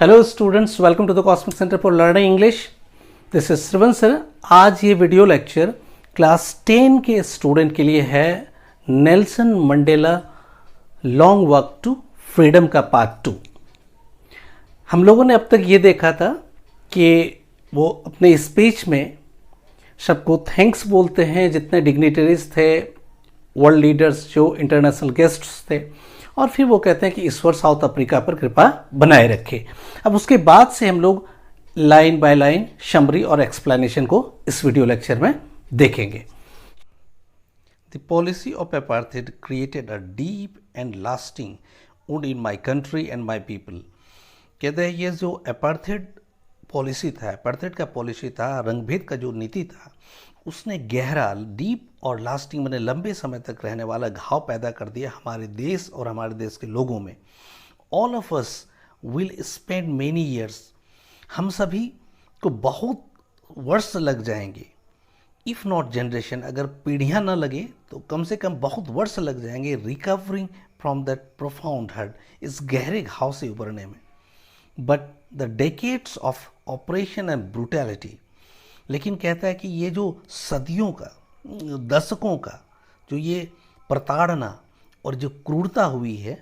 Hello students, welcome to the cosmic centre for learning English. This is Shravan sir. आज ये video lecture class 10 के student के लिए है। Nelson Mandela long walk to freedom का part 2। हम लोगों ने अब तक ये देखा था कि वो अपने स्पीच में सबको थैंक्स बोलते हैं, जितने डिग्निटरीज थे, वर्ल्ड लीडर्स, जो इंटरनेशनल गेस्ट्स थे, और फिर वो कहते हैं कि ईश्वर साउथ अफ्रीका पर कृपा बनाए रखे। अब उसके बाद से हम लोग लाइन बाय लाइन समरी और एक्सप्लेनेशन को इस वीडियो लेक्चर में देखेंगे। The policy of apartheid created a deep and lasting wound in my country and my people. कहते हैं ये जो अपार्थाइड पॉलिसी था, अपार्थाइड का पॉलिसी था, रंगभेद का जो नीति था, उसने गहरा, डीप और लास्टिंग मैंने लंबे समय तक रहने वाला घाव पैदा कर दिया हमारे देश और हमारे देश के लोगों में। All of us will spend many years, हम सभी को बहुत वर्ष लग जाएंगे। इफ़ नॉट जनरेशन, अगर पीढ़ियां न लगे तो कम से कम बहुत वर्ष लग जाएंगे। Recovering from that profound hurt, इस गहरे घाव से उभरने में। But the decades of oppression and brutality, लेकिन कहता है कि ये जो सदियों का, दशकों का जो ये प्रताड़ना और जो क्रूरता हुई है,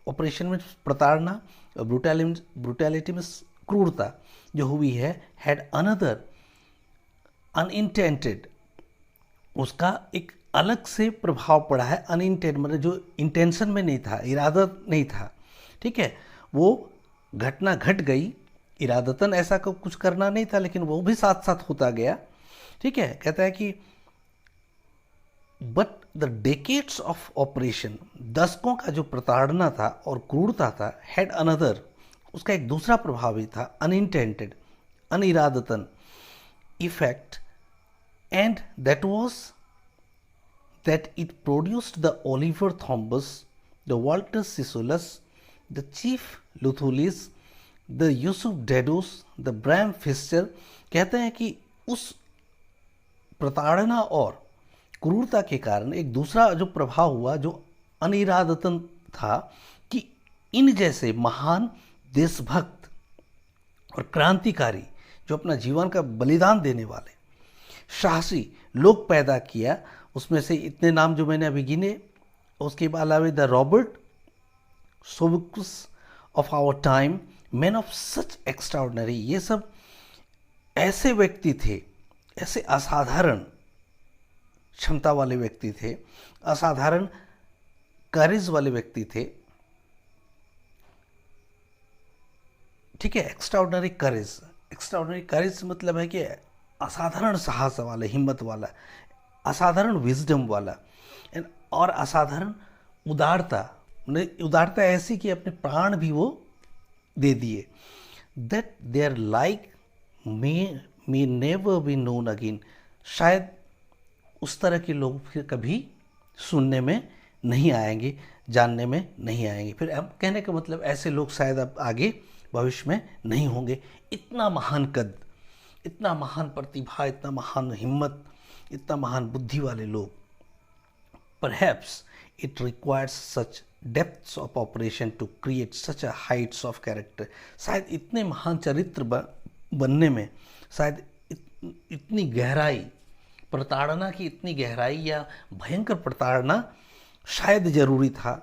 ऑपरेशन में प्रताड़ना और ब्रूटैलिटी में क्रूरता जो हुई है, हैड अनदर अनइंटेंटेड, उसका एक अलग से प्रभाव पड़ा है। अनइंटेंटेड मतलब जो इंटेंशन में नहीं था, इरादा नहीं था, ठीक है, वो घटना घट गई, इरादतन ऐसा कुछ करना नहीं था, लेकिन वो भी साथ साथ होता गया, ठीक है। कहता है कि but the decades of operation, दशकों का जो प्रताड़ना था और क्रूरता था, हैड अनदर, उसका एक दूसरा प्रभाव भी था, अनइंटेंटेड, अनिरादतन effect, and that was that it produced the Oliver Tambos, the Walter Sisulus, the Chief Luthulis, the Yusuf Dadoos, the Bram Fischer. कहते हैं कि उस प्रताड़ना और क्रूरता के कारण एक दूसरा जो प्रभाव हुआ, जो अनिरादतन था, कि इन जैसे महान देशभक्त और क्रांतिकारी जो अपना जीवन का बलिदान देने वाले साहसी लोग पैदा किया। उसमें से इतने नाम जो मैंने अभी गिने, उसके अलावा the Robert Sobukwes of our time, man of such extraordinary, ये सब ऐसे व्यक्ति थे, ऐसे असाधारण क्षमता वाले व्यक्ति थे, असाधारण करेज वाले व्यक्ति थे, ठीक है। एक्स्ट्राऑर्डिनरी करेज, एक्स्ट्राऑर्डिनरी करेज मतलब है कि असाधारण साहस वाला, हिम्मत वाला, असाधारण विजडम वाला, और असाधारण उदारता, उदारता ऐसी कि अपने प्राण भी वो दे दिए। That their like may never be known again, शायद उस तरह के लोग फिर कभी सुनने में नहीं आएंगे, जानने में नहीं आएंगे। फिर अब कहने का मतलब ऐसे लोग शायद अब आगे भविष्य में नहीं होंगे। इतना महान कद, इतना महान प्रतिभा, इतना महान हिम्मत, इतना महान बुद्धि वाले लोग। Perhaps it requires such depths of oppression to create such a heights of character, शायद इतने महान चरित्र बनने में शायद इतनी गहराई, प्रताड़ना की इतनी गहराई या भयंकर प्रताड़ना शायद जरूरी था,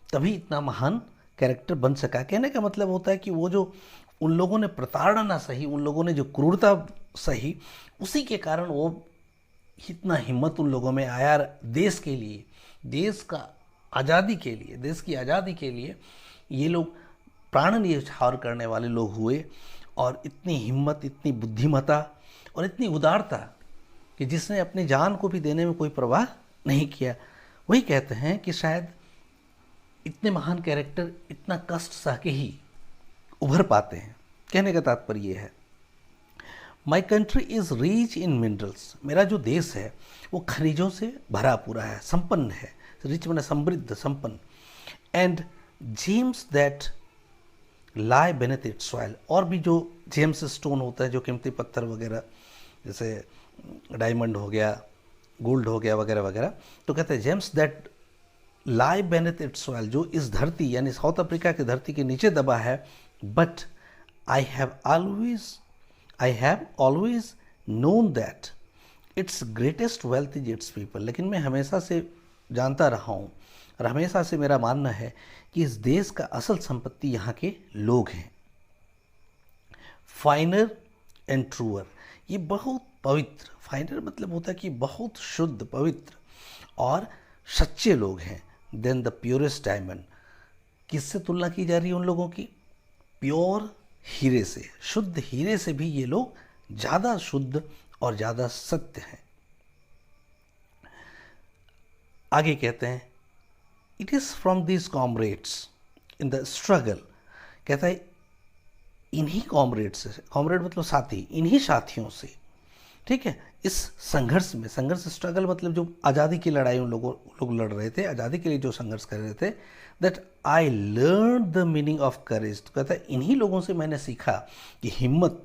तभी इतना महान कैरेक्टर बन सका। कहने का मतलब होता है कि वो जो उन लोगों ने प्रताड़ना सही, उन लोगों ने जो क्रूरता सही, उसी के कारण वो इतना हिम्मत उन लोगों में आया, देश के लिए, देश का आज़ादी के लिए, देश की आज़ादी के लिए ये लोग प्राण न्यौछावर करने वाले लोग हुए। और इतनी हिम्मत, इतनी बुद्धिमता और इतनी उदारता कि जिसने अपनी जान को भी देने में कोई परवाह नहीं किया। वही कहते हैं कि शायद इतने महान कैरेक्टर इतना कष्ट सह के ही उभर पाते हैं। कहने का तात्पर्य ये है, my country is rich in minerals, मेरा जो देश है वो खनिजों से भरा पूरा है, संपन्न है। रिच मैंने समृद्ध, संपन्न। And James that lie beneath it soil, और भी जो जेम्स स्टोन होता है, जो कीमती पत्थर वगैरह, जैसे डायमंड हो गया, गोल्ड हो गया वगैरह वगैरह, तो कहते हैं James that lie beneath it soil, जो इस धरती यानी साउथ अफ्रीका की धरती के नीचे दबा है, but I have always known that its greatest wealth is its people. लेकिन मैं हमेशा से जानता रहा हूँ और हमेशा से मेरा मानना है कि इस देश का असल संपत्ति यहाँ के लोग हैं. फाइनर एंड ट्रूअर, ये बहुत पवित्र, फाइनर मतलब होता है कि बहुत शुद्ध, पवित्र और सच्चे लोग हैं. देन द प्योरेस्ट डायमंड, किससे तुलना की जा रही है उन लोगों की? प्योर हीरे से, शुद्ध हीरे से भी ये लोग ज़्यादा शुद्ध और ज़्यादा सत्य हैं. आगे कहते हैं it is from this comrades in the struggle, कहता है इन्हीं कॉमरेड से, कॉमरेड मतलब साथी, इन्हीं साथियों से, ठीक है, इस संघर्ष में, संघर्ष स्ट्रगल मतलब जो आज़ादी की लड़ाई उन लोग लड़ रहे थे, आज़ादी के लिए जो संघर्ष कर रहे थे, that I learn the meaning of courage. तो कहता है इन्हीं लोगों से मैंने सीखा कि हिम्मत,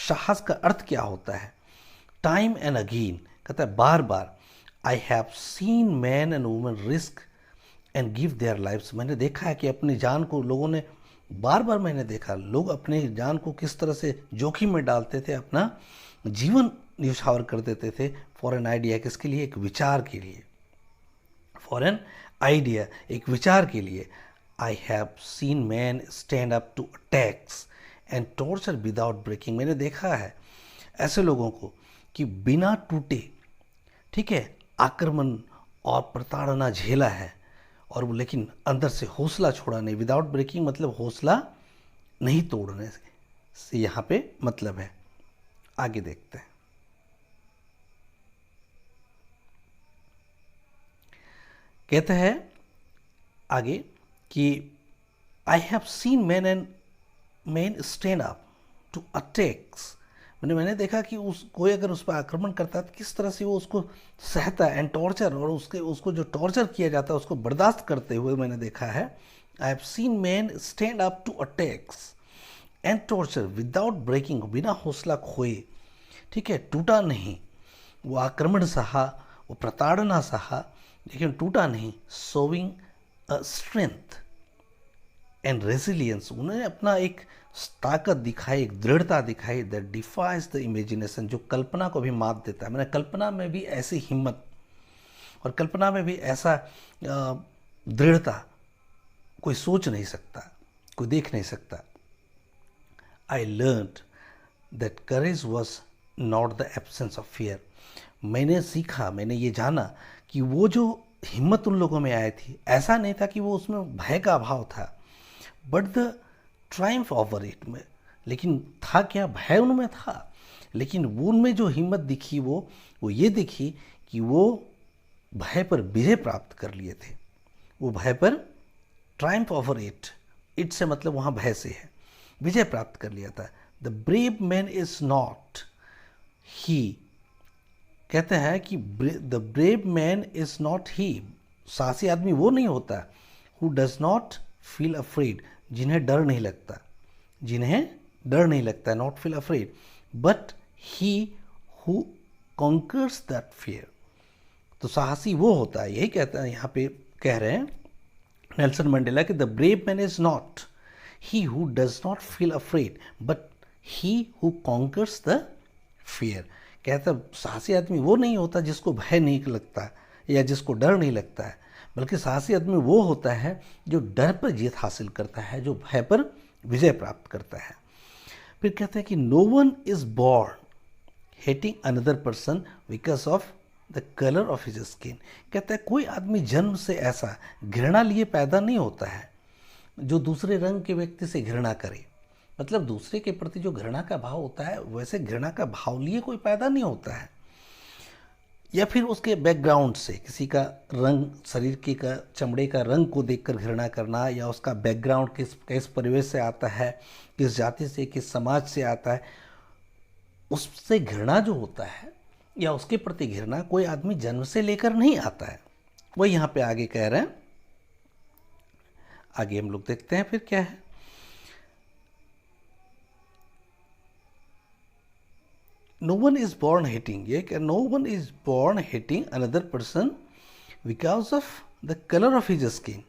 साहस का अर्थ क्या होता है. टाइम एंड अगेन, कहता है बार बार, I have seen men and women risk and give their lifes. मैंने देखा है कि अपनी जान को लोगों ने, बार बार मैंने देखा लोग अपने जान को किस तरह से जोखिम में डालते थे, अपना जीवन न्यौछावर कर देते थे फॉर एन आइडिया, किसके लिए? एक विचार के लिए, फॉर एन आइडिया, एक विचार के लिए. I have seen man stand up to attacks and torture without breaking. मैंने देखा है ऐसे लोगों को कि बिना टूटे, ठीक है, आक्रमण और प्रताड़ना झेला है, और वो लेकिन अंदर से हौसला छोड़ा नहीं. विदाउट ब्रेकिंग मतलब हौसला नहीं तोड़ने से यहाँ पे मतलब है. आगे देखते हैं. कहते हैं आगे कि I have seen man stand up to attacks. मैंने देखा कि कोई अगर उस पर आक्रमण करता है तो किस तरह से वो उसको सहता है, एंड टॉर्चर, और उसको जो टॉर्चर किया जाता है उसको बर्दाश्त करते हुए मैंने देखा है. I have seen man stand up to attacks and torture without breaking, बिना हौसला खोए, ठीक है, टूटा नहीं. वो आक्रमण सहा, वो प्रताड़ना सहा, लेकिन टूटा नहीं. Showing a strength and resilience, उन्होंने अपना एक ताकत दिखाई, एक दृढ़ता दिखाई, दैट डिफाइज द इमेजिनेशन, जो कल्पना को भी मात देता है. मैंने कल्पना में भी ऐसी हिम्मत और कल्पना में भी ऐसा दृढ़ता कोई सोच नहीं सकता, कोई देख नहीं सकता. I learned that courage was not the absence of fear. मैंने सीखा, मैंने ये जाना कि वो जो हिम्मत उन लोगों में आई थी, ऐसा नहीं था कि वो उसमें भय का अभाव था, but the Triumph over it में. लेकिन था क्या? भय उनमें था, लेकिन वो उनमें जो हिम्मत दिखी वो ये दिखी कि वो भय पर विजय प्राप्त कर लिए थे. वो भय पर ट्रायम्फ ओवर इट से मतलब वहाँ भय से है, विजय प्राप्त कर लिया था. The brave man is not ही, कहते हैं कि the brave man is not ही, साहसी आदमी वो नहीं होता, who does not feel afraid, जिन्हें डर नहीं लगता, जिन्हें डर नहीं लगता, not feel afraid, but he who conquers that fear. तो साहसी वो होता है, यही कहता है यहाँ पे कह रहे हैं नेल्सन मंडेला कि the brave man is not he who does not feel afraid but he who conquers the fear. कहता साहसी आदमी वो नहीं होता जिसको भय नहीं लगता या जिसको डर नहीं लगता है, बल्कि साहसी आदमी वो होता है जो डर पर जीत हासिल करता है, जो भय पर विजय प्राप्त करता है. फिर कहते हैं कि no one is born hating another person because of the colour of his skin. कहता है कोई आदमी जन्म से ऐसा घृणा लिए पैदा नहीं होता है जो दूसरे रंग के व्यक्ति से घृणा करे. मतलब दूसरे के प्रति जो घृणा का भाव होता है वैसे घृणा का भाव लिए कोई पैदा नहीं होता है, या फिर उसके बैकग्राउंड से किसी का रंग, शरीर की का चमड़े का रंग को देखकर घृणा करना, या उसका बैकग्राउंड किस परिवेश से आता है, किस जाति से, किस समाज से आता है, उससे घृणा जो होता है या उसके प्रति घृणा कोई आदमी जन्म से लेकर नहीं आता है. वही यहाँ पे आगे कह रहे हैं. आगे हम लोग देखते हैं फिर क्या है. No one is born hating. No one is born hating another person because of the color of his skin.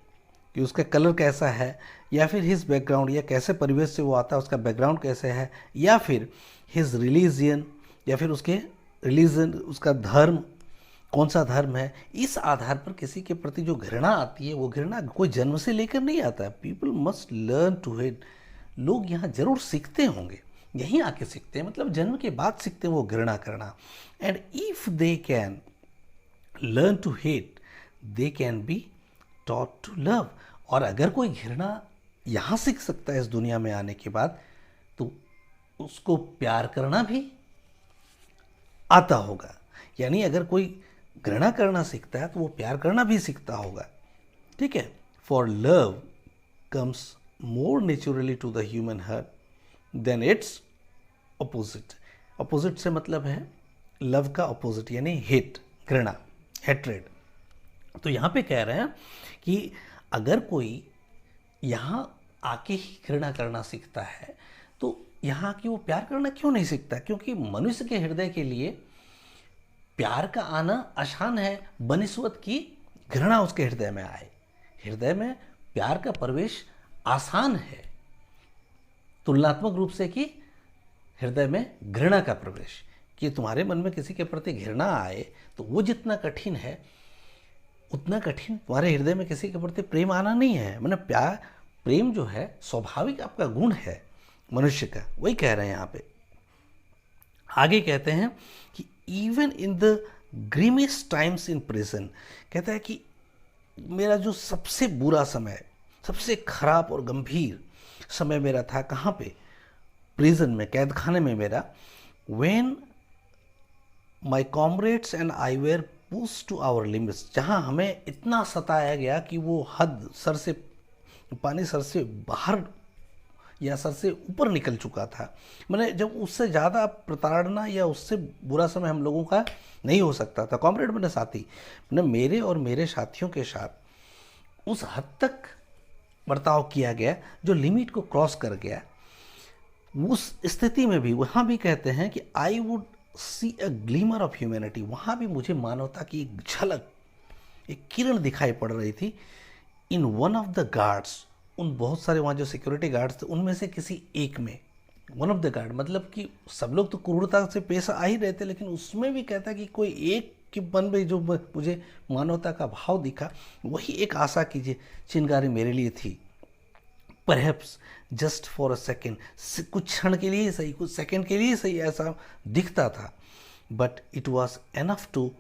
कि उसका कलर कैसा है, या फिर हिज बैकग्राउंड, या कैसे परिवेश से वो आता है, उसका बैकग्राउंड कैसे है, या फिर हिज रिलीजियन, या फिर उसके रिलीजन, उसका धर्म कौन सा धर्म है। इस आधार पर किसी के प्रति जो घृणा आती है, वो घृणा कोई जन्म से लेकर नहीं आता है। People must learn to hate. लोग यहाँ जरूर सीखते होंगे, यहीं आके सीखते हैं, मतलब जन्म के बाद सीखते हैं वो घृणा करना। And if they can learn to hate, they can be taught to love. और अगर कोई घृणा यहाँ सीख सकता है इस दुनिया में आने के बाद, तो उसको प्यार करना भी आता होगा। यानी अगर कोई घृणा करना सीखता है तो वो प्यार करना भी सीखता होगा। ठीक है। For love comes more naturally to the human heart than its opposite. Opposite से मतलब है लव का अपोजिट, यानी हेट, घृणा, हेट्रेड। तो यहाँ पे कह रहे हैं कि अगर कोई यहाँ आके ही घृणा करना सीखता है तो यहाँ आके वो प्यार करना क्यों नहीं सीखता? क्योंकि मनुष्य के हृदय के लिए प्यार का आना आसान है बनिस्बत की घृणा उसके हृदय में आए। हृदय में प्यार का प्रवेश आसान है तुलनात्मक रूप से कि हृदय में घृणा का प्रवेश। कि तुम्हारे मन में किसी के प्रति घृणा आए तो वो जितना कठिन है, उतना कठिन तुम्हारे हृदय में किसी के प्रति प्रेम आना नहीं है। मतलब प्यार, प्रेम जो है स्वाभाविक आपका गुण है मनुष्य का। वही कह रहे हैं यहाँ पे। आगे कहते हैं कि even in the grimmest times in prison, कहता है कि मेरा जो सबसे बुरा समय, सबसे खराब और गंभीर समय मेरा था कहाँ पे? प्रिजन में, कैद खाने में मेरा। When my comrades and I were push to our limits, जहाँ हमें इतना सताया गया कि वो हद, सर से पानी सर से बाहर या सर से ऊपर निकल चुका था। मैंने जब उससे ज़्यादा प्रताड़ना या उससे बुरा समय हम लोगों का नहीं हो सकता था। कॉमरेड मैंने साथी, मैंने मेरे और मेरे साथियों के साथ उस हद तक बर्ताव किया गया जो लिमिट को क्रॉस कर गया। उस स्थिति में भी, वहाँ भी कहते हैं कि I would see a glimmer of humanity, वहाँ भी मुझे मानवता की एक झलक, एक किरण दिखाई पड़ रही थी। In one of the guards, उन बहुत सारे वहाँ जो सिक्योरिटी गार्ड्स थे उनमें से किसी एक में, वन ऑफ द गार्ड, मतलब कि सब लोग तो क्रूरता से पेश आ ही रहे थे, लेकिन उसमें भी कहता कि कोई एक के मन में जो मुझे मानवता का भाव दिखा, वही एक आशा की चिंगारी मेरे लिए थी। Perhaps just for a second, कुछ क्षण के लिए सही, कुछ सेकेंड के लिए सही ऐसा दिखता था। But it was enough to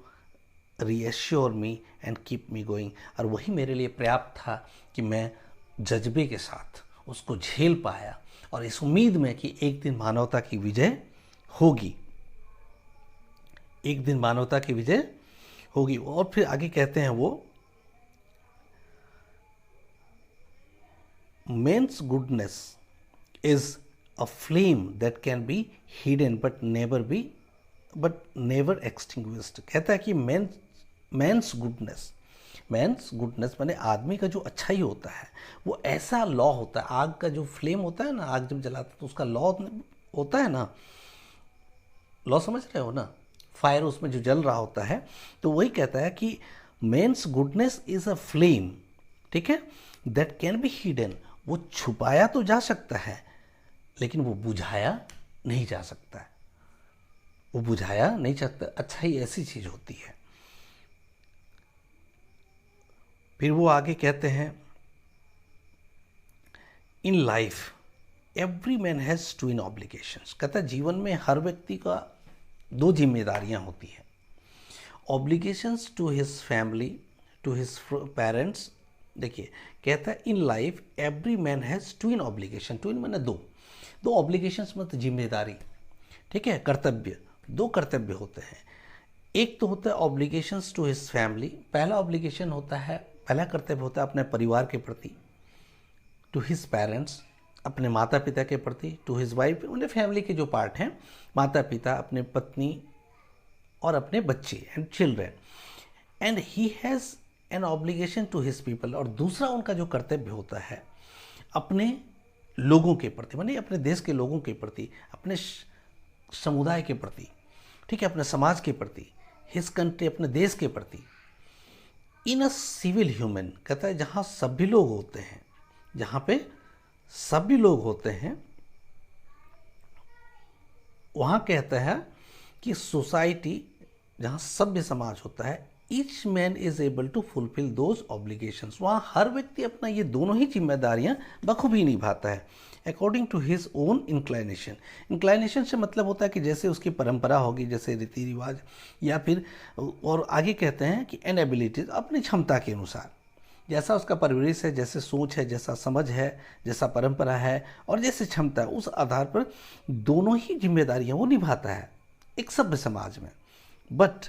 reassure me and keep me going, और वही मेरे लिए पर्याप्त था कि मैं जज्बे के साथ उसको झेल पाया और इस उम्मीद में कि एक दिन मानवता की विजय होगी, एक दिन मानवता की विजय होगी। और फिर आगे कहते हैं वो, man's goodness is a flame that can be hidden but never extinguished. कहता है कि मेन्स गुडनेस माने आदमी का जो अच्छाई होता है वो ऐसा लौ होता है। आग का जो फ्लेम होता है ना, आग जब जलाता है तो उसका लौ होता है ना, लौ समझ रहे हो ना, फायर उसमें जो जल रहा होता है। तो वही कहता है कि man's goodness is a flame, ठीक है, दैट कैन बी हिडन, वो छुपाया तो जा सकता है लेकिन वो बुझाया नहीं जा सकता है, वो बुझाया नहीं सकता। अच्छाई ऐसी चीज होती है। फिर वो आगे कहते हैं, इन life every man has twin obligations. कहता है जीवन में हर व्यक्ति का दो जिम्मेदारियां होती हैं। Obligations to his family, to his parents. देखिए कहता है in life every man has twin obligation. Twin मैंने दो ऑब्लिगेशंस मतलब जिम्मेदारी, ठीक है, कर्तव्य। दो कर्तव्य होते हैं। एक तो होता है ऑब्लिगेशंस टू हिज फैमिली, पहला ऑब्लिगेशन होता है, पहला कर्तव्य होता है अपने परिवार के प्रति। टू हिज पेरेंट्स, अपने माता पिता के प्रति। टू हिज वाइफ, उन्हें फैमिली के जो पार्ट हैं, माता पिता, अपने पत्नी और अपने बच्चे and children. And he has an obligation to his people. और दूसरा उनका जो कर्तव्य होता है अपने लोगों के प्रति, माने अपने देश के लोगों के प्रति, अपने समुदाय के प्रति, ठीक है, अपने समाज के प्रति। हिज कंट्री, अपने देश के प्रति। इन अ सिविल ह्यूमन, कहता है जहाँ सभी लोग होते हैं, जहाँ पे सभी लोग होते हैं, वहाँ कहता है कि सोसाइटी, जहाँ सभ्य समाज होता है, each man is able to fulfil those obligations, वहाँ हर व्यक्ति अपना ये दोनों ही जिम्मेदारियाँ बखूबी निभाता है according to his own inclination. Inclination से मतलब होता है कि जैसे उसकी परंपरा होगी, जैसे रीति रिवाज, या फिर, और आगे कहते हैं कि एन एबिलिटीज, अपनी क्षमता के अनुसार, जैसा उसका परिवेश है, जैसे सोच है, जैसा समझ है, जैसा परंपरा है और जैसे क्षमता है, उस आधार पर दोनों ही जिम्मेदारियां वो निभाता है एक सभ्य समाज में। But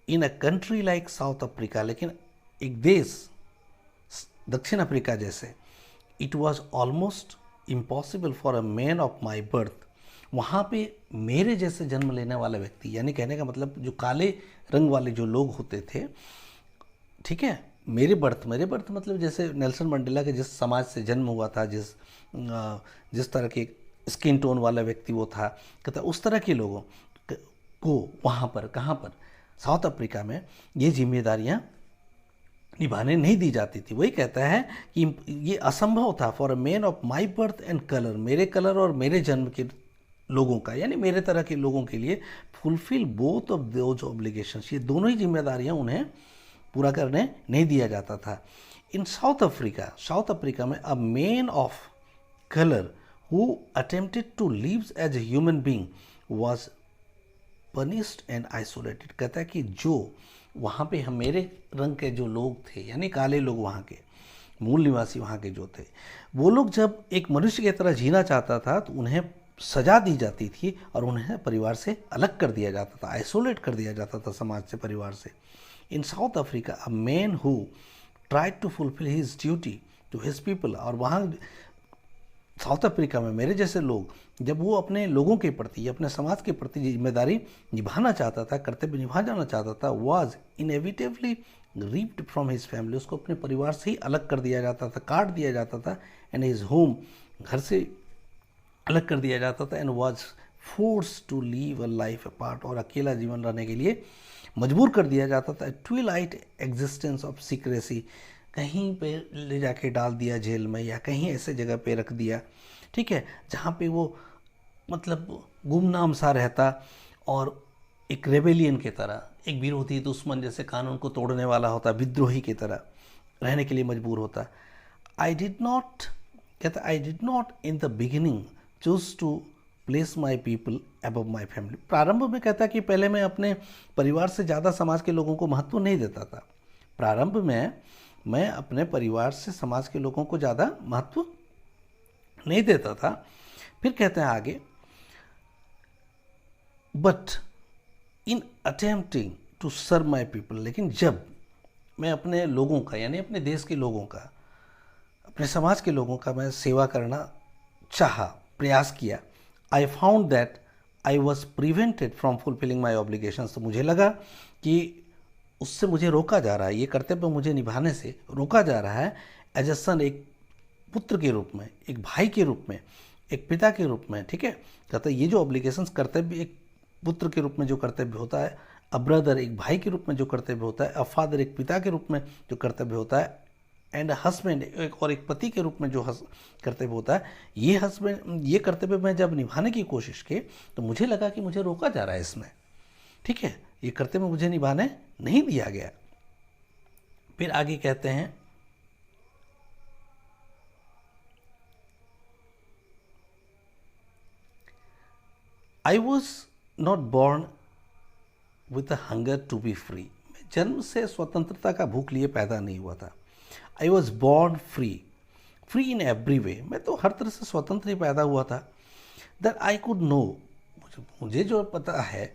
in a country like south Africa, लेकिन एक देश दक्षिण अफ्रीका जैसे, it was almost impossible for a man of my birth, वहाँ पे मेरे जैसे जन्म लेने वाला व्यक्ति, यानी कहने का मतलब जो काले रंग वाले जो लोग होते थे, ठीक है, मेरे बर्थ मतलब जैसे नेल्सन मंडेला के जिस समाज से जन्म हुआ था, जिस तरह के स्किन टोन वाला व्यक्ति वो था, कहता उस तरह के लोगों को वहाँ पर, कहाँ पर, साउथ अफ्रीका में ये जिम्मेदारियाँ निभाने नहीं दी जाती थी। वही कहता है कि ये असंभव था for a man of my birth and colour, मेरे कलर और मेरे जन्म के लोगों का, यानी मेरे तरह के लोगों के लिए, fulfil both of those obligations, ये दोनों ही जिम्मेदारियां उन्हें पूरा करने नहीं दिया जाता था। इन साउथ अफ्रीका में a man of colour who attempted to live as a human being was punished and isolated, कहता है कि जो वहाँ पे हम मेरे रंग के जो लोग थे, यानी काले लोग, वहाँ के मूल निवासी वहाँ के जो थे, वो लोग जब एक मनुष्य की तरह जीना चाहता था तो उन्हें सजा दी जाती थी और उन्हें परिवार से अलग कर दिया जाता था, आइसोलेट कर दिया जाता था समाज से, परिवार से। In South Africa a man who tried to fulfil his duty to his people, और वहाँ साउथ अफ्रीका में मेरे जैसे लोग जब वो अपने लोगों के प्रति, अपने समाज के प्रति जिम्मेदारी निभाना चाहता था, कर्तव्य निभा जाना चाहता था, was inevitably ripped from his family, उसको अपने परिवार से ही अलग कर दिया जाता था, काट दिया जाता था, एंड हिज होम, घर से अलग कर दिया जाता था, and was force to live a life apart, और अकेला जीवन रहने के लिए मजबूर कर दिया जाता था। ट्विलाइट एग्जिस्टेंस ऑफ सीक्रेसी, कहीं पे ले जाके डाल दिया जेल में, या कहीं ऐसे जगह पे रख दिया, ठीक है, जहाँ पे वो मतलब गुमनाम सा रहता और एक रेबेलियन की तरह, एक विरोधी दुश्मन जैसे कानून को तोड़ने वाला होता, विद्रोही की तरह रहने के लिए मजबूर होता। I did not in the beginning choose to place my people above my family, प्रारंभ में कहता कि पहले मैं अपने परिवार से ज़्यादा समाज के लोगों को महत्व नहीं देता था। प्रारंभ में मैं अपने परिवार से समाज के लोगों को ज़्यादा महत्व नहीं देता था। फिर कहते हैं आगे, but in attempting to serve my people, लेकिन जब मैं अपने लोगों का, यानी अपने देश के लोगों का, अपने समाज के लोगों का मैं सेवा करना चाहा, प्रयास किया, I found that I was prevented from fulfilling my obligations, तो मुझे लगा कि उससे मुझे रोका जा रहा है, ये कर्तव्य मुझे निभाने से रोका जा रहा है। एज ए सन, एक पुत्र के रूप में, एक भाई के रूप में, एक पिता के रूप में, ठीक है, कहता है ये जो ऑब्लिगेशंस, कर्तव्य, एक पुत्र के रूप में जो कर्तव्य होता है, अ ब्रदर, एक भाई के रूप में जो कर्तव्य होता है, अ फादर, एक पिता के रूप में जो कर्तव्य होता है, एंड हस्बैंड, एक पति के रूप में जो कर्तव्य होता है, ये कर्तव्य मैं जब निभाने की कोशिश की तो मुझे लगा कि मुझे रोका जा रहा है इसमें, ठीक है, ये कर्तव्य मुझे निभाने नहीं दिया गया। फिर आगे कहते हैं, I was not born with a hunger to be free, मैं जन्म से स्वतंत्रता का भूख लिए पैदा नहीं हुआ था। I was born free in every way, मैं तो हर तरह से स्वतंत्र ही पैदा हुआ था। दैट आई कुड नो, मुझे जो पता है,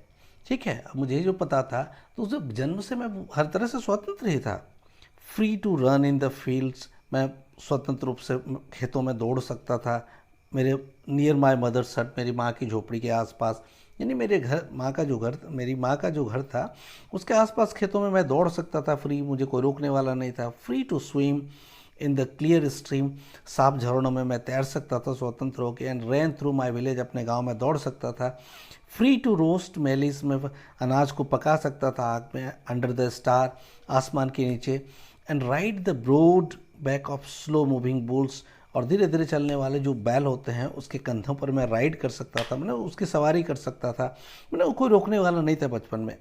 ठीक है, मुझे जो पता था, तो उस जन्म से मैं हर तरह से स्वतंत्र ही था। Free to run in the fields, मैं स्वतंत्र रूप से खेतों में दौड़ सकता था, मेरे नियर माई मदर्स हट, मेरी माँ की झोपड़ी के आसपास, यानी मेरी माँ का जो घर था उसके आसपास खेतों में मैं दौड़ सकता था फ्री, मुझे कोई रोकने वाला नहीं था। Free to swim in the clear stream, साफ झरनों में मैं तैर सकता था स्वतंत्र होकर, and ran through my village, अपने गांव में दौड़ सकता था, फ्री टू रोस्ट मेलिस, में अनाज को पका सकता था आग में, अंडर द स्टार, आसमान के नीचे, and ride the broad back of slow moving bulls, और धीरे धीरे चलने वाले जो बैल होते हैं उसके कंधों पर मैं राइड कर सकता था, मैंने उसकी सवारी कर सकता था, मैंने कोई रोकने वाला नहीं था बचपन में।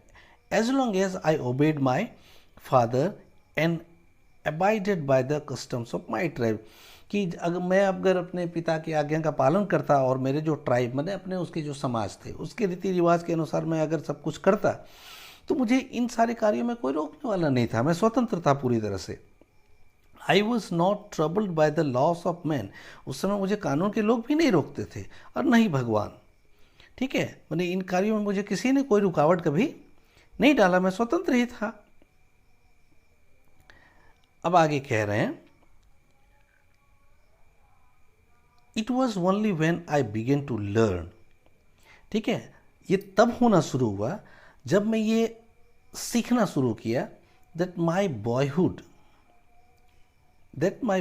As long as I obeyed my father and abided by the customs of my tribe, कि अगर अपने पिता की आज्ञा का पालन करता और मेरे जो ट्राइब, मैंने अपने उसके जो समाज थे उसके रीति रिवाज के अनुसार मैं अगर सब कुछ करता, तो मुझे इन सारे कार्यों में कोई रोकने वाला नहीं था, मैं स्वतंत्र था पूरी तरह से। आई was not troubled by the loss of man, उस समय मुझे कानून के लोग भी नहीं रोकते थे, और नहीं भगवान। ठीक है, मैंने इन कार्यों में मुझे किसी ने कोई रुकावट कभी नहीं डाला, मैं स्वतंत्र ही था। अब आगे कह रहे हैं, it was only when I began to learn. ठीक है, ये तब होना शुरू हुआ जब मैं ये सीखना शुरू किया, that my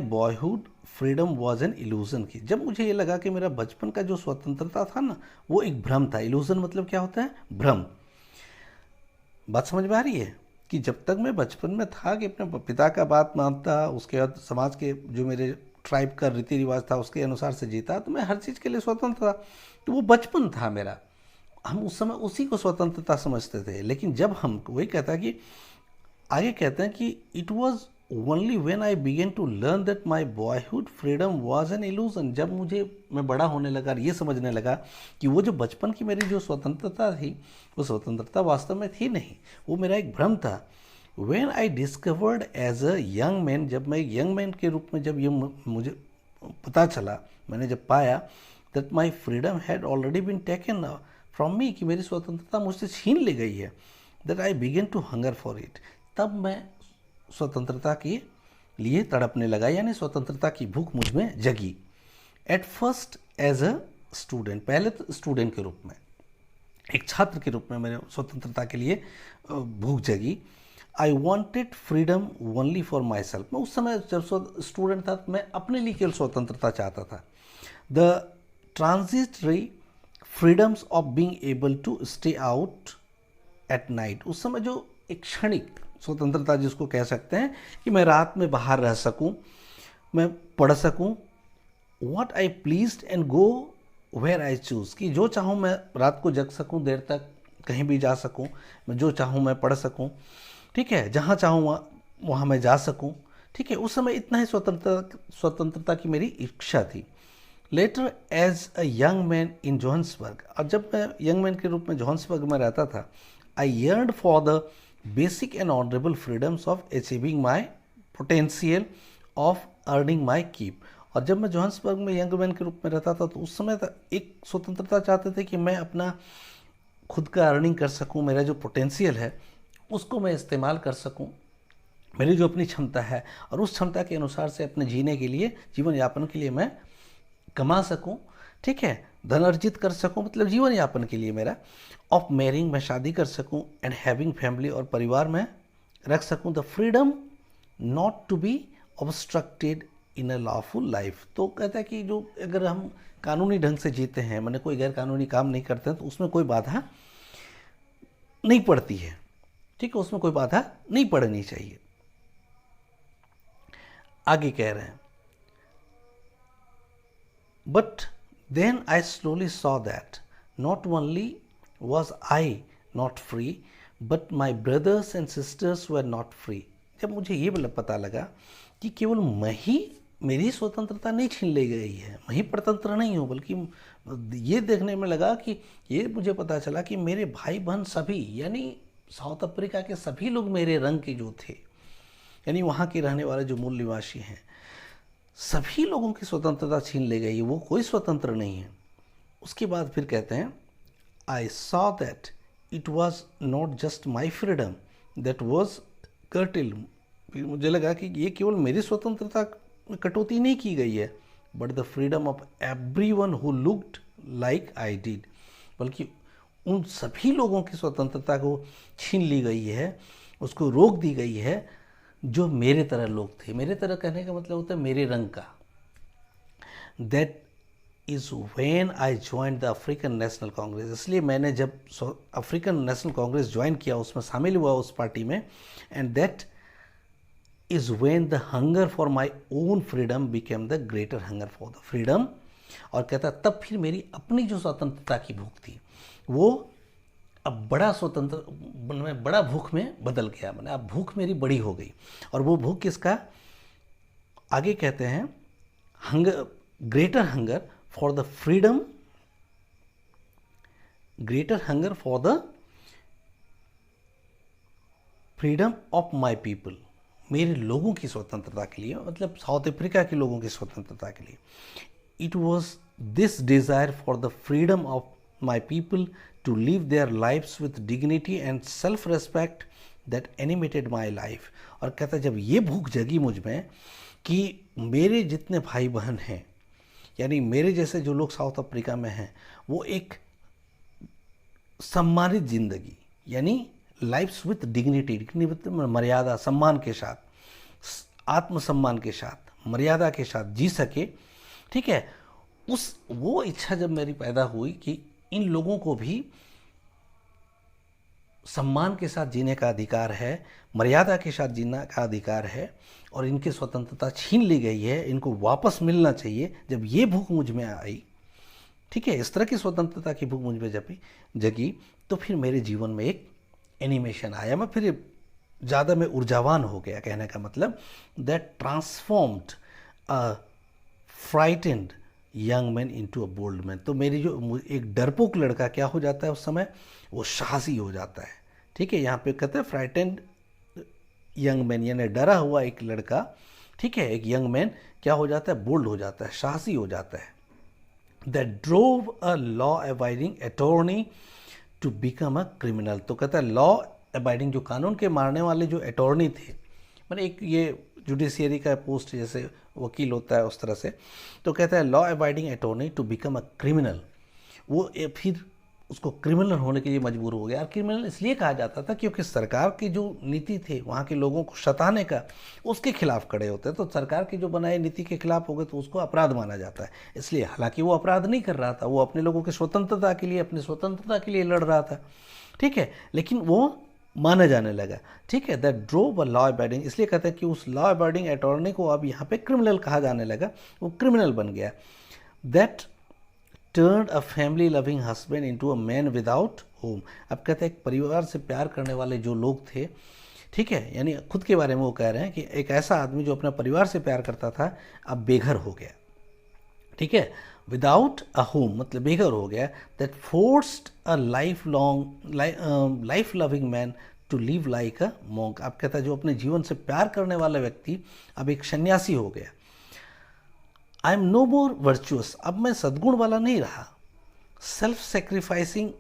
boyhood freedom was an illusion की, जब मुझे ये लगा कि मेरा बचपन का जो स्वतंत्रता था ना वो एक भ्रम था। इल्यूजन मतलब क्या होता है? भ्रम। बात समझ में आ रही है कि जब तक मैं बचपन में था कि अपने पिता का बात मानता, उसके बाद समाज के जो मेरे ट्राइब का रीति रिवाज था उसके अनुसार से जीता, तो मैं हर चीज़ के लिए स्वतंत्र था, तो वो बचपन था मेरा, हम उस समय उसी को स्वतंत्रता समझते थे। लेकिन जब हम वही कहता है कि आगे कहते हैं कि it was only when I began to learn that my boyhood freedom was an illusion, जब मैं बड़ा होने लगा और ये समझने लगा कि वो जो बचपन की मेरी जो स्वतंत्रता थी वो स्वतंत्रता वास्तव में थी नहीं, वो मेरा एक भ्रम था। When I discovered as a young man, जब मैं यंग मैन के रूप में जब ये मुझे पता चला, मैंने जब पाया that my freedom had already been taken from me, कि मेरी स्वतंत्रता मुझसे छीन ली गई है, that I began to hunger for it, तब मैं स्वतंत्रता के लिए तड़पने लगा, यानी स्वतंत्रता की भूख मुझ में जगी। At first as a student, पहले तो स्टूडेंट के रूप में, एक छात्र के रूप में मेरे स्वतंत्रता के लिए भूख जगी। I wanted freedom only for my self, मैं उस समय जब स्टूडेंट था तो मैं अपने लिए केवल स्वतंत्रता चाहता था। The transitory freedoms of being able to stay out at night, उस समय जो एक क्षणिक स्वतंत्रता जिसको कह सकते हैं कि मैं रात में बाहर रह सकूं, मैं पढ़ सकूं, what I pleased and go where I chose, कि जो चाहूँ मैं रात को जग सकूं, देर तक कहीं भी जा सकूं, मैं जो चाहूँ मैं पढ़ सकूं, ठीक है, जहाँ चाहूँ वहाँ मैं जा सकूं। ठीक है, उस समय इतना ही स्वतंत्रता की मेरी इच्छा थी। Later as a young man in Johannesburg, और जब मैं यंग मैन के रूप में जोहान्सबर्ग में रहता था, I yearned for the basic and honourable freedoms of achieving my potential of earning my keep, और जब मैं जोहान्सबर्ग में यंग मैन के रूप में रहता था तो उस समय एक स्वतंत्रता चाहते थे कि मैं अपना खुद का अर्निंग कर सकूं, मेरा जो पोटेंशियल है उसको मैं इस्तेमाल कर सकूं, मेरी जो अपनी क्षमता है, और उस क्षमता के अनुसार से अपने जीने के लिए, जीवन यापन के लिए मैं कमा सकूं, ठीक है, धन अर्जित कर सकूं, मतलब जीवन यापन के लिए मेरा, ऑफ मैरिंग, मैं शादी कर सकूं, एंड हैविंग फैमिली, और परिवार में रख सकूं, the freedom not to be obstructed in a lawful life. तो कहता है कि जो अगर हम कानूनी ढंग से जीते हैं, मैंने कोई गैर कानूनी काम नहीं करते हैं, तो उसमें कोई बाधा नहीं पड़ती है, ठीक है, उसमें कोई बाधा नहीं पड़नी चाहिए। आगे कह रहे हैं, but then I slowly saw that not only was I not free but my brothers and sisters were not free, जब मुझे ये पता लगा कि केवल मैं ही, मेरी स्वतंत्रता नहीं छीन ली गई है, मैं ही परतंत्र नहीं हूँ, बल्कि ये देखने में लगा कि ये मुझे पता चला कि मेरे भाई बहन सभी, यानी साउथ अफ्रीका के सभी लोग मेरे रंग के जो थे, यानी वहाँ के रहने वाले जो मूल निवासी हैं, सभी लोगों की स्वतंत्रता छीन ले गई, वो कोई स्वतंत्र नहीं है। उसके बाद फिर कहते हैं, I saw that it was not just my freedom that was curtailed, मुझे लगा कि ये केवल मेरी स्वतंत्रता में कटौती नहीं की गई है, but the freedom of everyone who looked like I did, बल्कि उन सभी लोगों की स्वतंत्रता को छीन ली गई है, उसको रोक दी गई है जो मेरे तरह लोग थे, मेरे तरह कहने का मतलब होता है मेरे रंग का, that is when I join the African national Congress. इसलिए मैंने जब अफ्रीकन नेशनल कांग्रेस ज्वाइन किया, उसमें शामिल हुआ उस पार्टी में, and that is when the hunger for my own freedom became the greater hunger for the freedom. और कहता तब फिर मेरी अपनी जो स्वतंत्रता की भूख थी वो अब बड़ा स्वतंत्र, मैं बड़ा भूख में बदल गया, मैंने अब भूख मेरी बड़ी हो गई। और वो भूख किसका, आगे कहते हैं hunger, greater hunger for the freedom, greater hunger for the freedom of my people, मेरे लोगों की स्वतंत्रता के लिए, मतलब साउथ अफ्रीका के लोगों की स्वतंत्रता के लिए। It was this desire for the freedom of my people to live their lives with dignity and self respect that animated my life. और कहता जब ये भूख जगी मुझ में कि मेरे जितने भाई बहन हैं, यानी मेरे जैसे जो लोग साउथ अफ्रीका में हैं, वो एक सम्मानित जिंदगी, यानी लाइफ्स विथ डिग्निटी, डिग्निटी मर्यादा, सम्मान के साथ, आत्मसम्मान के साथ, मर्यादा के साथ जी सके। ठीक है, उस वो इच्छा जब मेरी पैदा हुई कि इन लोगों को भी सम्मान के साथ जीने का अधिकार है, मर्यादा के साथ जीने का अधिकार है, और इनकी स्वतंत्रता छीन ली गई है, इनको वापस मिलना चाहिए। जब ये भूख मुझ में आई, ठीक है, इस तरह की स्वतंत्रता की भूख मुझ में जब जगी, तो फिर मेरे जीवन में एक एनिमेशन आया, मैं फिर ज़्यादा मैं ऊर्जावान हो गया। कहने का मतलब that transformed a frightened young man into a bold man. तो मेरी जो एक डरपोक लड़का क्या हो जाता है उस समय, वो साहसी हो जाता है। ठीक है, यहाँ पे कहते हैं फ्राइटेंड यंग मैन, यानी डरा हुआ एक लड़का, ठीक है, एक यंग मैन क्या हो जाता है, बोल्ड हो जाता है, साहसी हो जाता है। That drove a law abiding attorney to become a criminal. तो कहता है लॉ अबाइडिंग, जो कानून के मारने वाले जो अटॉर्नी थे, मैंने एक ये जुडिशियरी का पोस्ट जैसे वकील होता है उस तरह से, तो कहता है law abiding attorney to become a criminal, वो फिर उसको क्रिमिनल होने के लिए मजबूर हो गया। और क्रिमिनल इसलिए कहा जाता था क्योंकि सरकार की जो नीति थी वहाँ के लोगों को सताने का, उसके खिलाफ खड़े होते हैं। तो सरकार की जो बनाई नीति के खिलाफ हो गए तो उसको अपराध माना जाता है। इसलिए हालांकि वो अपराध नहीं कर रहा था, वो अपने लोगों की स्वतंत्रता के लिए, अपनी स्वतंत्रता के लिए लड़ रहा था। ठीक है, लेकिन वो माना जाने लगा। ठीक है, that drove a law abiding, इसलिए कहते हैं कि उस लॉ अबाइडिंग अटॉर्नी को अब यहाँ पे क्रिमिनल कहा जाने लगा, वो क्रिमिनल बन गया। That turned a family loving husband into a man without home. अब कहते हैं एक परिवार से प्यार करने वाले जो लोग थे, ठीक है, यानी खुद के बारे में वो कह रहे हैं कि एक ऐसा आदमी जो अपने परिवार से प्यार करता था अब बेघर हो गया। ठीक है, विदाउट अ होम मतलब बेघर हो गया। That forced a life loving man to live like a monk. अब कहता है जो अपने जीवन से प्यार करने वाला व्यक्ति अब एक सन्यासी हो गया। I am no more virtuous, अब मैं सद्गुण वाला नहीं रहा। सेल्फ सेक्रीफाइसिंग,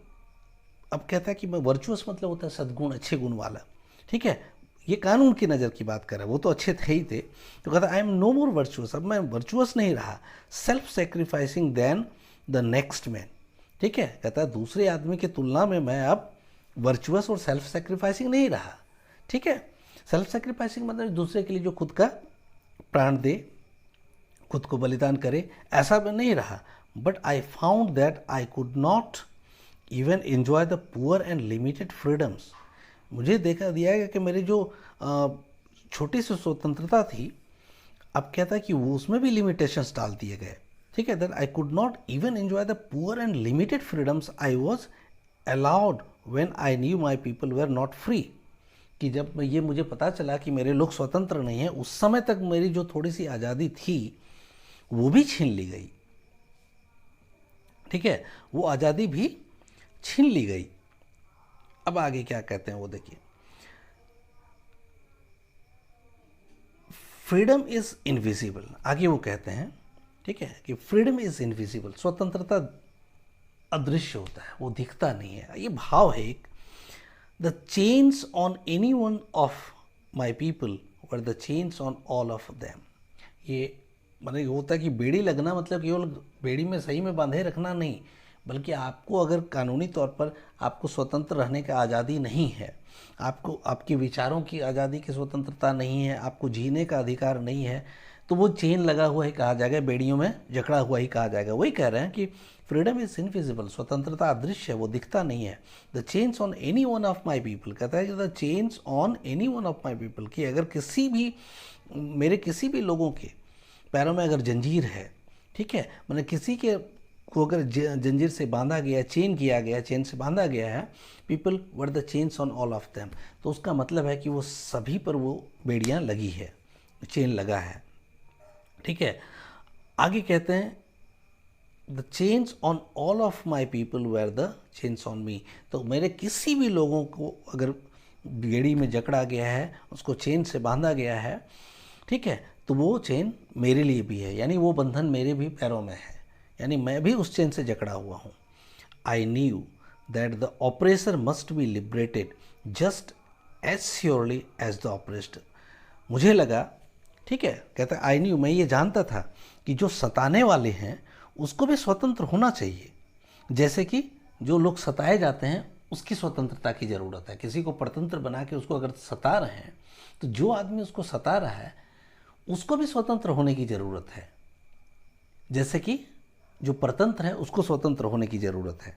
अब कहता है कि मैं वर्चुअस मतलब होता है सद्गुण, अच्छे गुण वाला। ठीक है, ये कानून की नज़र की बात कर रहा है, वो तो अच्छे थे ही थे। तो कहता I am no more virtuous, अब मैं वर्चुअस नहीं रहा। Self sacrificing than the next man. ठीक है, कहता है दूसरे आदमी की तुलना में मैं अब वर्चुअस और सेल्फ सेक्रीफाइसिंग नहीं रहा। ठीक है, सेल्फ सेक्रीफाइसिंग मतलब दूसरे के लिए जो खुद का प्राण दे, खुद को बलिदान करे, ऐसा मैं नहीं रहा। But I found that I could not even enjoy the poor and limited freedoms. मुझे देखा दिया गया कि मेरी जो छोटी सी स्वतंत्रता थी, अब कहता है कि वो उसमें भी लिमिटेशंस डाल दिए गए। ठीक है, that I could not even enjoy the poor and limited freedoms I was allowed when I knew my people were not free. कि जब ये मुझे पता चला कि मेरे लोग स्वतंत्र नहीं हैं, उस समय तक मेरी जो थोड़ी सी आज़ादी थी वो भी छीन ली गई। ठीक है, वो आज़ादी भी छीन ली गई। अब आगे क्या कहते हैं वो देखिए, फ्रीडम इज इनविजिबल। आगे वो कहते हैं, ठीक है, कि फ्रीडम इज इनविजिबल, स्वतंत्रता अदृश्य होता है, वो दिखता नहीं है। ये भाव है एक, the chains on any one of my people were the chains on all of them. ये मतलब ये होता है कि बेड़ी लगना मतलब केवल बेड़ी में सही में बांधे रखना नहीं, बल्कि आपको अगर कानूनी तौर पर आपको स्वतंत्र रहने की आज़ादी नहीं है, आपको आपके विचारों की आज़ादी की स्वतंत्रता नहीं है, आपको जीने का अधिकार नहीं है, तो वो चेन लगा हुआ ही कहा जाएगा, बेड़ियों में जकड़ा हुआ ही कहा जाएगा। वही कह रहे हैं कि फ्रीडम इज इनविजिबल, स्वतंत्रता अदृश्य है, वो दिखता नहीं है। The chains on any one of my people, कहता है कि the chains on any one of my people, कि अगर किसी भी मेरे किसी भी लोगों के पैरों में अगर जंजीर है, ठीक है, मैंने किसी के को अगर जंजीर से बांधा गया, चेन किया गया, चेन से बांधा गया है, people were the chains on all of them, तो उसका मतलब है कि वो सभी पर वो बेड़ियां लगी है, चेन लगा है, ठीक है। आगे कहते हैं the chains on all of my people were the chains on me, तो मेरे किसी भी लोगों को अगर बेड़ी में जकड़ा गया है, उसको चेन से बांधा गया है, ठीक है, तो वो चेन मेरे लिए भी है, यानी वो बंधन मेरे भी पैरों में है, यानी मैं भी उस चेन से जकड़ा हुआ हूँ। I knew that the oppressor must be liberated just as surely as the oppressed, मुझे लगा, ठीक है, कहता है आई न्यू, मैं ये जानता था कि जो सताने वाले हैं उसको भी स्वतंत्र होना चाहिए, जैसे कि जो लोग सताए जाते हैं उसकी स्वतंत्रता की ज़रूरत है। किसी को परतंत्र बना के उसको अगर सता रहे हैं, तो जो आदमी उसको सता रहा है उसको भी स्वतंत्र होने की ज़रूरत है, जैसे कि जो परतंत्र है उसको स्वतंत्र होने की ज़रूरत है।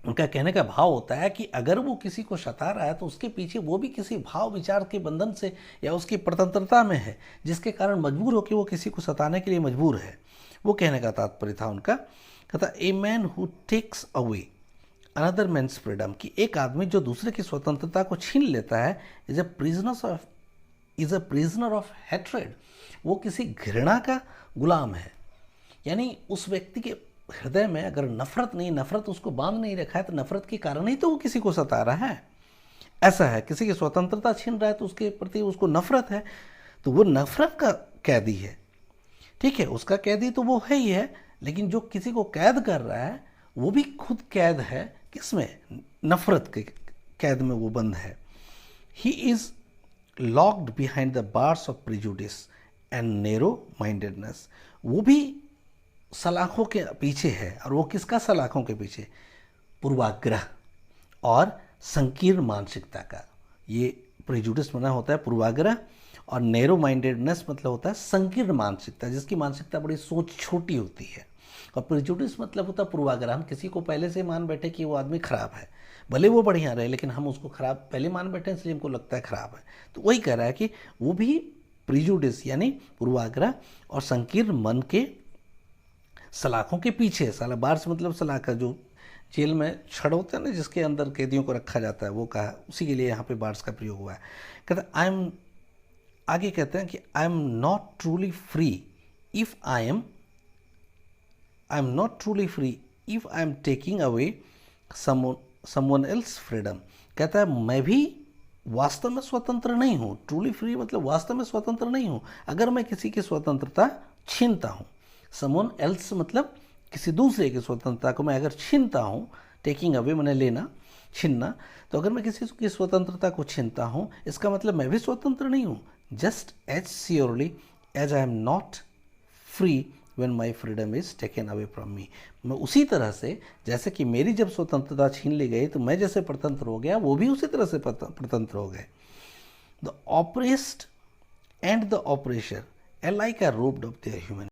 उनका कहने का भाव होता है कि अगर वो किसी को सता रहा है तो उसके पीछे वो भी किसी भाव विचार के बंधन से या उसकी परतंत्रता में है, जिसके कारण मजबूर होकर वो किसी को सताने के लिए मजबूर है। वो कहने का तात्पर्य था उनका, कहता a man who takes away another man's freedom, कि एक आदमी जो दूसरे की स्वतंत्रता को छीन लेता है, is a prisoner of hatred, वो किसी घृणा का गुलाम है। यानी उस व्यक्ति के हृदय में अगर नफरत नहीं, नफरत उसको बांध नहीं रखा है, तो नफरत के कारण ही तो वो किसी को सता रहा है। ऐसा है, किसी की स्वतंत्रता छीन रहा है तो उसके प्रति उसको नफरत है, तो वो नफरत का कैदी है, ठीक है, उसका कैदी तो वो है ही है, लेकिन जो किसी को कैद कर रहा है वो भी खुद कैद है, किसमें, नफरत के कैद में वो बंद है। He is locked behind the bars of prejudice and narrow mindedness, वो भी सलाखों के पीछे है, और वो किसका सलाखों के पीछे, पूर्वाग्रह और संकीर्ण मानसिकता का। ये प्रिजुडिस मना होता है पूर्वाग्रह, और नैरो माइंडेडनेस मतलब होता है संकीर्ण मानसिकता, जिसकी मानसिकता बड़ी सोच छोटी होती है। और प्रिजुडिस मतलब होता है पूर्वाग्रह, हम किसी को पहले से मान बैठे कि वो आदमी खराब है, भले वो बढ़िया रहे लेकिन हम उसको खराब पहले मान बैठे इसलिए हमको लगता है खराब है। तो वही कह रहा है कि वो भी प्रिजुडिस यानी पूर्वाग्रह और संकीर्ण मन के सलाखों के पीछे, साला बार्स मतलब सलाखा, जो जेल में छड़ होता है ना जिसके अंदर कैदियों को रखा जाता है, वो कहा, उसी के लिए यहाँ पे बार्स का प्रयोग हुआ है। कहता आगे कहते हैं कि आई am not truly free if I am not truly free if I am taking away someone else freedom, कहता है मैं भी वास्तव में स्वतंत्र नहीं हूँ, ट्रूली फ्री मतलब वास्तव में स्वतंत्र नहीं हूँ अगर मैं किसी की स्वतंत्रता छीनता हूँ। समवन एल्स मतलब किसी दूसरे की स्वतंत्रता को मैं अगर छीनता हूँ, टेकिंग अवे मैंने लेना, छीनना, तो अगर मैं किसी की स्वतंत्रता को छीनता हूँ इसका मतलब मैं भी स्वतंत्र नहीं हूँ। Just as surely as I am not free when my freedom is taken away from me, मैं उसी तरह से जैसे कि मेरी जब स्वतंत्रता छीन ली गई तो मैं जैसे स्वतंत्र हो गया, वो भी उसी तरह से स्वतंत्र हो गए। The oppressed and the oppressor alike are robbed of their human